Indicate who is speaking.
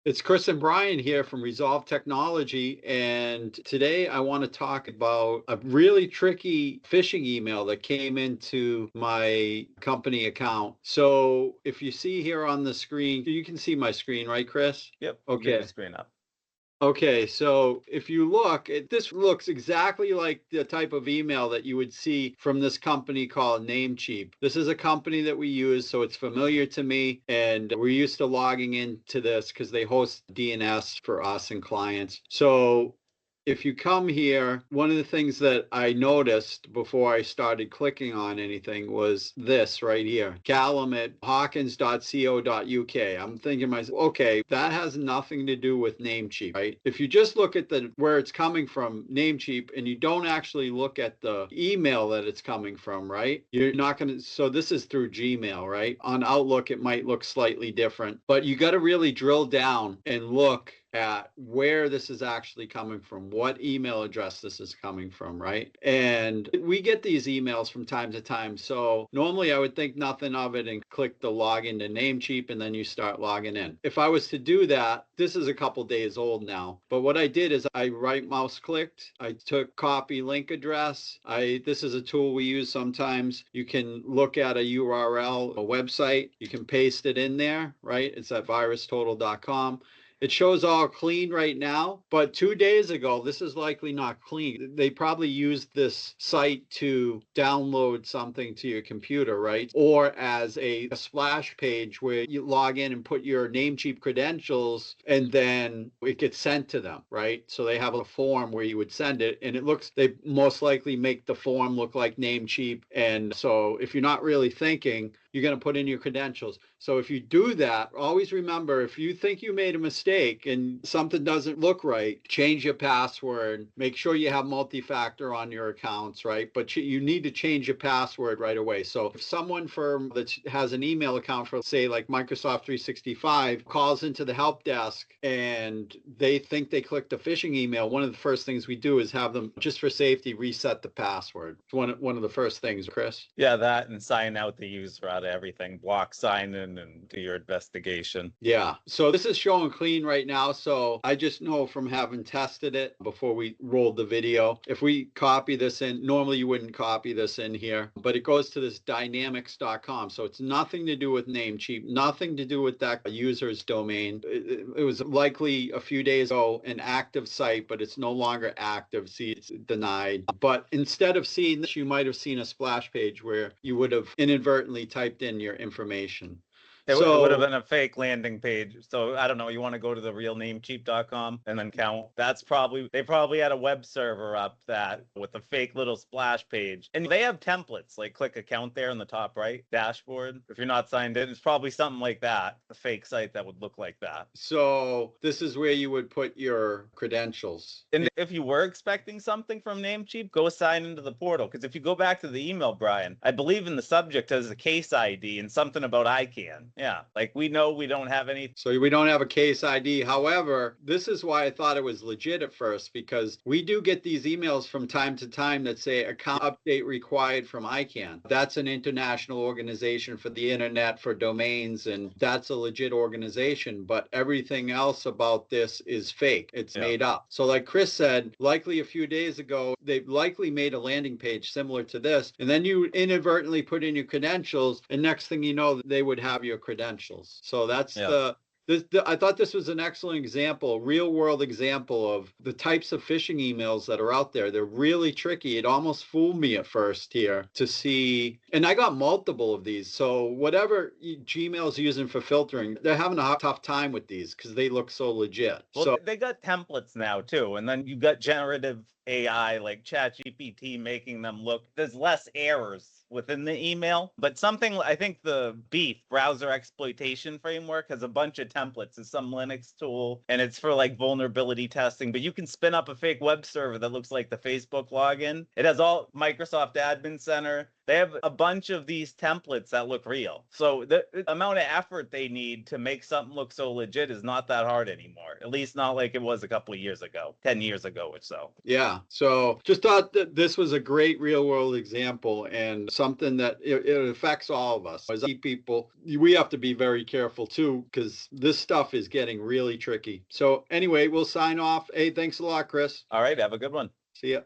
Speaker 1: It's Chris and Brian here from Resolve Technology, and today I want to talk about a really tricky phishing email that came into my company account. So if you see here on the screen, you can see my screen, right, Chris?
Speaker 2: Yep, you get your
Speaker 1: Okay.
Speaker 2: screen up.
Speaker 1: Okay, so if you look, this looks exactly like the type of email that you would see from this company called Namecheap. This is a company that we use, so it's familiar to me, and we're used to logging into this because they host DNS for us and clients. So if you come here, one of the things that I noticed before I started clicking on anything was this right here, Callum at hawkins.co.uk. I'm thinking myself, okay, that has nothing to do with Namecheap, right? If you just look at the where it's coming from, Namecheap, and you don't actually look at the email that it's coming from, right? You're not going to, so this is through Gmail, right? On Outlook, it might look slightly different, but you got to really drill down and look at where this is actually coming from, what email address this is coming from, right? And we get these emails from time to time. So normally I would think nothing of it and click the login to Namecheap, and then you start logging in. If I was to do that, this is a couple days old now, but what I did is I right mouse clicked, I took copy link address. This is a tool we use sometimes. You can look at a URL, a website, you can paste it in there, right? It's at virustotal.com. It shows all clean right now, but 2 days ago, this is likely not clean. They probably used this site to download something to your computer, right? Or as a splash page where you log in and put your Namecheap credentials, and then it gets sent to them, right? So they have a form where you would send it, and they most likely make the form look like Namecheap. And so if you're not really thinking, you're going to put in your credentials. So if you do that, always remember, if you think you made a mistake and something doesn't look right, change your password. Make sure you have multi-factor on your accounts, right? But you need to change your password right away. So if someone that has an email account for, say, like Microsoft 365 calls into the help desk and they think they clicked a phishing email, one of the first things we do is have them, just for safety, reset the password. It's one of the first things, Chris.
Speaker 2: Yeah, that and sign out the user out of everything. Block, sign in, and do your investigation.
Speaker 1: Yeah. So this is showing clean right now. So I just know from having tested it before we rolled the video, if we copy this in, normally you wouldn't copy this in here, but it goes to this dynamics.com. So it's nothing to do with Namecheap, nothing to do with that user's domain. It was likely a few days ago an active site, but it's no longer active. See, it's denied. But instead of seeing this, you might have seen a splash page where you would have inadvertently typed in your information.
Speaker 2: It would have been a fake landing page. So I don't know. You want to go to the real namecheap.com and then count. They probably had a web server up that with a fake little splash page. And they have templates, like click account there in the top right dashboard. If you're not signed in, it's probably something like that. A fake site that would look like that.
Speaker 1: So this is where you would put your credentials.
Speaker 2: And if you were expecting something from Namecheap, go sign into the portal. Because if you go back to the email, Brian, I believe in the subject as a case ID and something about ICANN. Yeah, like we know we don't have any.
Speaker 1: So we don't have a case ID. However, this is why I thought it was legit at first, because we do get these emails from time to time that say account update required from ICANN. That's an international organization for the internet, for domains, and that's a legit organization. But everything else about this is fake. It's made up. So like Chris said, likely a few days ago, they likely made a landing page similar to this, and then you inadvertently put in your credentials, and next thing you know, they would have your credentials. So that's I thought this was an excellent example, real world example of the types of phishing emails that are out there. They're really tricky. It almost fooled me at first here to see, and I got multiple of these. So whatever Gmail's using for filtering, they're having a tough time with these because they look so legit.
Speaker 2: Well,
Speaker 1: so
Speaker 2: they got templates now too, and then you got generative AI like ChatGPT making them look. There's less errors within the email, but something I think the Beef browser exploitation framework has a bunch of templates. It's some Linux tool, and it's for like vulnerability testing. But you can spin up a fake web server that looks like the Facebook login. It has all Microsoft Admin Center. They have a bunch of these templates that look real. So the amount of effort they need to make something look so legit is not that hard anymore. At least not like it was a couple of years ago, 10 years ago or so.
Speaker 1: Yeah. So just thought that this was a great real world example and something that it affects all of us. As people, we have to be very careful too, because this stuff is getting really tricky. So anyway, we'll sign off. Hey, thanks a lot, Chris.
Speaker 2: All right, have a good one.
Speaker 1: See ya.